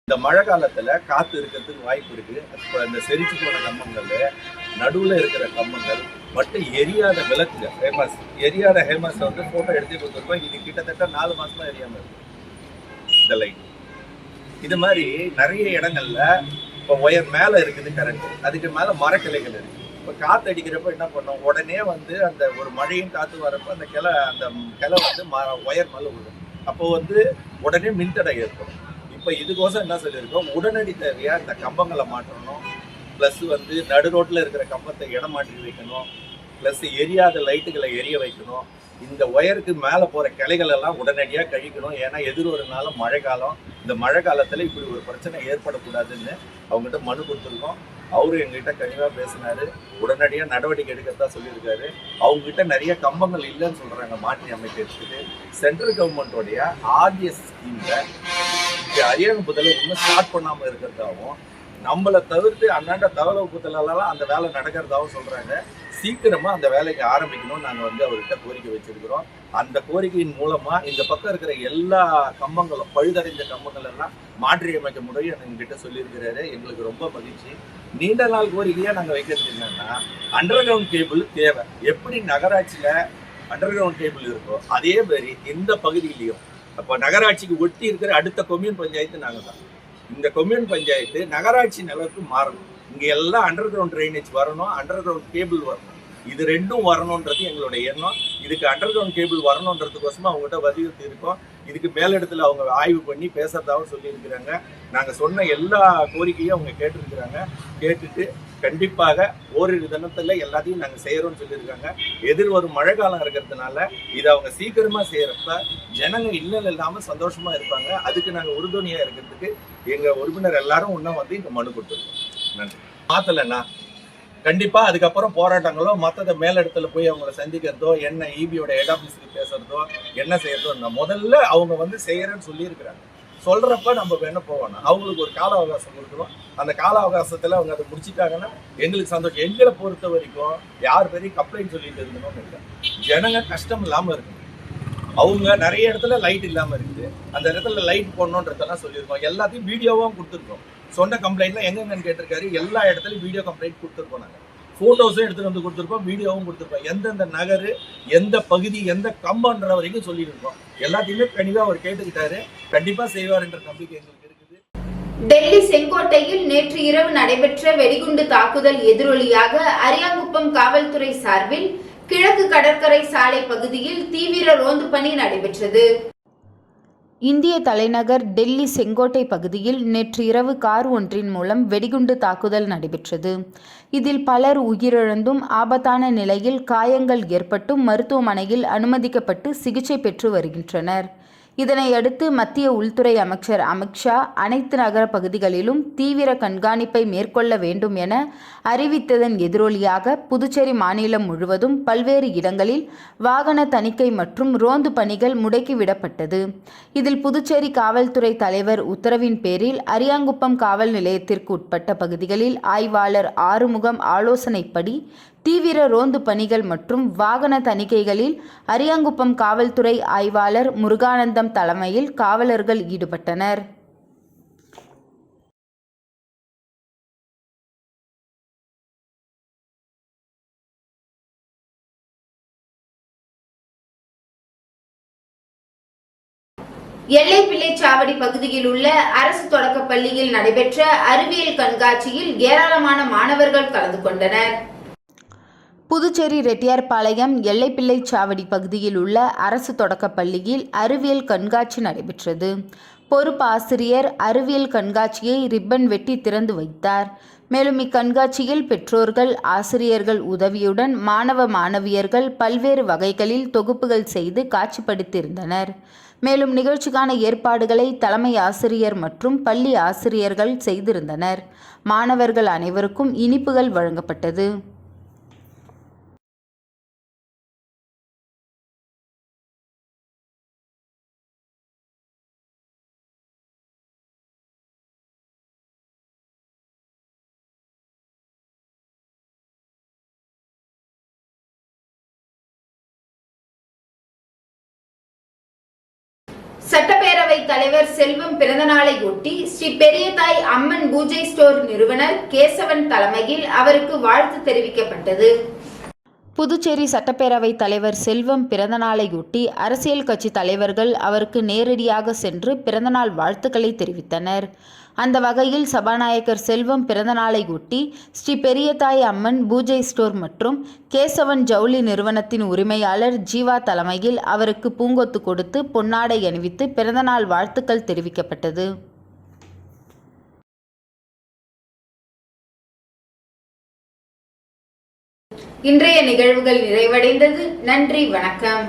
இந்த மழை காலத்துல காத்து இருக்கிறதுக்கு வாய்ப்பு இருக்கு. இப்போ இந்த செரிச்சு போன கம்பங்கள், நடுவுல இருக்கிற கம்பங்கள் மட்டும் எரியாத விளக்குங்க, ஹேமாஸ் எரியாத ஹேமாஸ் வந்து போட்டோ எடுத்து கொடுத்துருக்கோம். இது கிட்டத்தட்ட 4 மாசமா எரியாம இருக்கு இந்த லைட். இது மாதிரி நிறைய இடங்கள்ல இப்போ ஒயர் மேல இருக்குது கரண்ட், அதுக்கு மேல மரக்கிளைகள் இருக்கு. இப்போ காத்து அடிக்கிறப்ப என்ன பண்ணோம், உடனே வந்து அந்த ஒரு மழையும் காத்து வரப்போ அந்த கிளை வந்து ஒயர் மேல விடும். அப்போ வந்து உடனே மின்தடை ஏற்படும். இப்போ இதுக்கோசம் என்ன சொல்லியிருக்கோம், உடனடி தேவையா இந்த கம்பங்களை மாற்றணும், ப்ளஸ் வந்து நடு ரோட்டில் இருக்கிற கம்பத்தை இடம் மாற்றி வைக்கணும், ப்ளஸ் எரியாத லைட்டுகளை எரிய வைக்கணும். இந்த ஒயருக்கு மேலே போகிற கிளைகள் எல்லாம் உடனடியாக கழிக்கணும். ஏன்னா ஒரு நாளும் மழை காலம், இந்த மழை காலத்தில் இப்படி ஒரு பிரச்சனை ஏற்படக்கூடாதுன்னு அவங்ககிட்ட மனு கொடுத்துருக்கோம். அவரு எங்ககிட்ட கனிவாக பேசினாரு, உடனடியாக நடவடிக்கை எடுக்கிறதா சொல்லியிருக்காரு. அவங்ககிட்ட நிறைய கம்பங்கள் இல்லைன்னு சொல்கிறாங்க மாற்றி அமைக்கிறதுக்கு. சென்ட்ரல் கவர்மெண்ட்டோடைய ஆர்டிஎஸ் ஸ்கீமில் அரியாங்குப்பத்தில் இன்னும் ஸ்டார்ட் பண்ணாமல் இருக்கிறதாகவும், நம்மளை தவிர்த்து அண்ணாண்ட தவளவுக்குத்தலாம் அந்த வேலை நடக்கிறதாகவும் சொல்கிறாங்க. சீக்கிரமாக அந்த வேலைக்கு ஆரம்பிக்கணும்னு நாங்கள் வந்து அவர்கிட்ட கோரிக்கை வச்சிருக்கிறோம். அந்த கோரிக்கையின் மூலமாக இந்த பக்கம் இருக்கிற எல்லா கம்பங்களும், பழுதடைந்த கம்பங்கள் எல்லாம் மாற்றி அமைக்க முடியும் எங்ககிட்ட சொல்லியிருக்கிறாரு. எங்களுக்கு ரொம்ப மகிழ்ச்சி. நீண்ட நாள் கோரிக்கையாக நாங்கள் வைக்கிறது என்னன்னா, அண்டர் கிரவுண்ட் கேபிள் தேவை. எப்படி நகராட்சியில் அண்டர் கிரவுண்ட் கேபிள் இருக்கோ அதே மாதிரி இந்த பகுதியிலையும், அப்போ நகராட்சிக்கு ஒட்டி இருக்கிற அடுத்த கொம்யூன் பஞ்சாயத்து நாங்கள் தான். இந்த கொம்யூன் பஞ்சாயத்து நகராட்சி நிலவுக்கு மாறணும். இங்கே எல்லாம் அண்டர் கிரவுண்ட் ட்ரைனேஜ் வரணும், அண்டர் கிரவுண்ட் கேபிள் வரணும். இது ரெண்டும் வரணுன்றது எங்களுடைய எண்ணம். இதுக்கு அண்டர் கிரவுண்ட் கேபிள் வரணுன்றதுக்கோசமாக அவங்ககிட்ட வலியுறுத்தி இருக்கோம். இதுக்கு மேலிடத்துல அவங்க ஆய்வு பண்ணி பேசுறதாகவும் சொல்லியிருக்கிறாங்க. நாங்கள் சொன்ன எல்லா கோரிக்கையும் அவங்க கேட்டிருக்கிறாங்க. கேட்டுட்டு கண்டிப்பாக ஓரிரு தினத்தில் எல்லாத்தையும் நாங்கள் செய்கிறோம்னு சொல்லியிருக்காங்க. எதிர்வரும் மழை காலம் இருக்கிறதுனால இதை அவங்க சீக்கிரமாக செய்கிறப்ப ஜனங்க இல்லம் இல்லாமல் சந்தோஷமாக இருப்பாங்க. அதுக்கு நாங்கள் உறுதுணையாக இருக்கிறதுக்கு எங்கள் உறுப்பினர் எல்லாரும் இன்னும் வந்து இங்கே மனு கொடுத்துருக்கோம். நன்றி. மாற்றலைண்ணா கண்டிப்பாக அதுக்கப்புறம் போராட்டங்களோ மற்றதை மேலிடத்துல போய் அவங்கள சந்திக்கிறதோ, என்ன இபியோட ஹெட் ஆஃபீஸுக்கு பேசுறதோ, என்ன செய்யறதோ முதல்ல அவங்க வந்து செய்யறேன்னு சொல்லியிருக்கிறாங்க. சொல்றப்ப நம்ம வேணா போவோம். அவங்களுக்கு ஒரு கால அவகாசம் கொடுக்குறோம். அந்த கால அவகாசத்துல அவங்க அதை முடிச்சிட்டாங்கன்னா எங்களுக்கு சந்தோஷம். எங்களை பொறுத்த வரைக்கும் யார் பெரிய கம்ப்ளைண்ட் சொல்லிட்டு இருக்கணும்னு இல்லை, ஜனங்க கஷ்டம் இல்லாம இருக்கணும். அவங்க நிறைய இடத்துல லைட் இல்லாம இருக்குது, அந்த இடத்துல லைட் போடணுன்றதெல்லாம் சொல்லியிருக்கோம். எல்லாத்தையும் வீடியோவும் கொடுத்துருக்கோம். சொன்ன கம்ப்ளைண்ட்லாம் எங்கெங்கன்னு கேட்டிருக்காரு. எல்லா இடத்துலையும் வீடியோ கம்ப்ளைண்ட் கொடுத்துருக்கோம். நாங்கள் ஃபோட்டோஸும் எடுத்துகிட்டு வந்து கொடுத்துருப்போம், வீடியோவும் கொடுத்துருப்போம். எந்தெந்த நகர், எந்த பகுதி, எந்த கம்பன்ற வரைக்கும் சொல்லியிருக்கோம். எல்லாத்தையுமே கண்டிப்பாக அவர் கேட்டுக்கிட்டாரு. கண்டிப்பாக செய்வார் என்ற நம்பிக்கை எங்களுக்கு இருக்குது. டெல்லி செங்கோட்டையில் நேற்று இரவு நடைபெற்ற வெடிகுண்டு தாக்குதல் எதிரொலியாக அரியாங்குப்பம் காவல்துறை சார்பில் கிழக்கு கடற்கரை சாலை பகுதியில் தீவிர ரோந்து பணி நடைபெற்றது. இந்திய தலைநகர் டெல்லி செங்கோட்டை பகுதியில் நேற்று இரவு கார் ஒன்றின் மூலம் வெடிகுண்டு தாக்குதல் நடைபெற்றது. இதில் பலர் உயிரிழந்தும் ஆபத்தான நிலையில் காயங்கள் ஏற்பட்டும் மருத்துவமனையில் அனுமதிக்கப்பட்டு சிகிச்சை பெற்று வருகின்றனர். இதனையடுத்து மத்திய உள்துறை அமைச்சர் அமித்ஷா அனைத்து நகர பகுதிகளிலும் தீவிர கண்காணிப்பை மேற்கொள்ள வேண்டும் என அறிவித்ததன் எதிரொலியாக புதுச்சேரி மாநிலம் முழுவதும் பல்வேறு இடங்களில் வாகன தணிக்கை மற்றும் ரோந்து பணிகள் முடுக்கிவிடப்பட்டது. இதில் புதுச்சேரி காவல்துறை தலைவர் உத்தரவின் பேரில் அரியாங்குப்பம் காவல் நிலையத்திற்கு உட்பட்ட பகுதிகளில் ஆய்வாளர் ஆறுமுகம் ஆலோசனைப்படி தீவிர ரோந்து பணிகள் மற்றும் வாகன தணிக்கைகளில் அரியாங்குப்பம் காவல்துறை ஆய்வாளர் முருகானந்தம் தலைமையில் காவலர்கள் ஈடுபட்டனர். எல்லைப்பிள்ளைச்சாவடி பகுதியில் உள்ள அரசு தொடக்கப் பள்ளியில் நடைபெற்ற அறிவியல் கண்காட்சியில் ஏராளமான மாணவர்கள் கலந்து கொண்டனர். புதுச்சேரி ரெட்டியார்பாளையம் எல்லைப்பிள்ளைச்சாவடி பகுதியில் உள்ள அரசு தொடக்கப் பள்ளியில் அறிவியல் கண்காட்சி நடைபெற்றது. பொறுப்பு ஆசிரியர் அறிவியல் கண்காட்சியை ரிப்பன் வெட்டி திறந்து வைத்தார். மேலும் இக்கண்காட்சியில் பெற்றோர்கள், ஆசிரியர்கள் உதவியுடன் மாணவ மாணவியர்கள் பல்வேறு வகைகளில் தொகுப்புகள் செய்து காட்சிப்படுத்தியிருந்தனர். மேலும் நிகழ்ச்சிக்கான ஏற்பாடுகளை தலைமை ஆசிரியர் மற்றும் பள்ளி ஆசிரியர்கள் செய்திருந்தனர். மாணவர்கள் அனைவருக்கும் இனிப்புகள் வழங்கப்பட்டது. சட்டப்பேரவைத் தலைவர் செல்வம் பிறந்தநாளையொட்டி ஸ்ரீ பெரியதாய் அம்மன் பூஜை ஸ்டோர் நிறுவனர் கேசவன் தலைமையில் அவருக்கு வாழ்த்து தெரிவிக்கப்பட்டது. புதுச்சேரி சட்டப்பேரவைத் தலைவர் செல்வம் பிறந்தநாளையொட்டி அரசியல் கட்சி தலைவர்கள் அவருக்கு நேரடியாக சென்று பிறந்தநாள் வாழ்த்துக்களை தெரிவித்தனர். அந்த வகையில் சபாநாயகர் செல்வம் பிறந்தநாளையொட்டி ஸ்ரீ பெரியதாய் அம்மன் பூஜை ஸ்டோர் மற்றும் கேசவன் ஜவுளி நிறுவனத்தின் உரிமையாளர் ஜீவா தலைமையில் அவருக்கு பூங்கொத்து கொடுத்து பொன்னாடை அணிவித்து பிறந்தநாள் வாழ்த்துக்கள் தெரிவிக்கப்பட்டது. இன்றைய நிகழ்வுகள் நிறைவடைந்தது. நன்றி, வணக்கம்.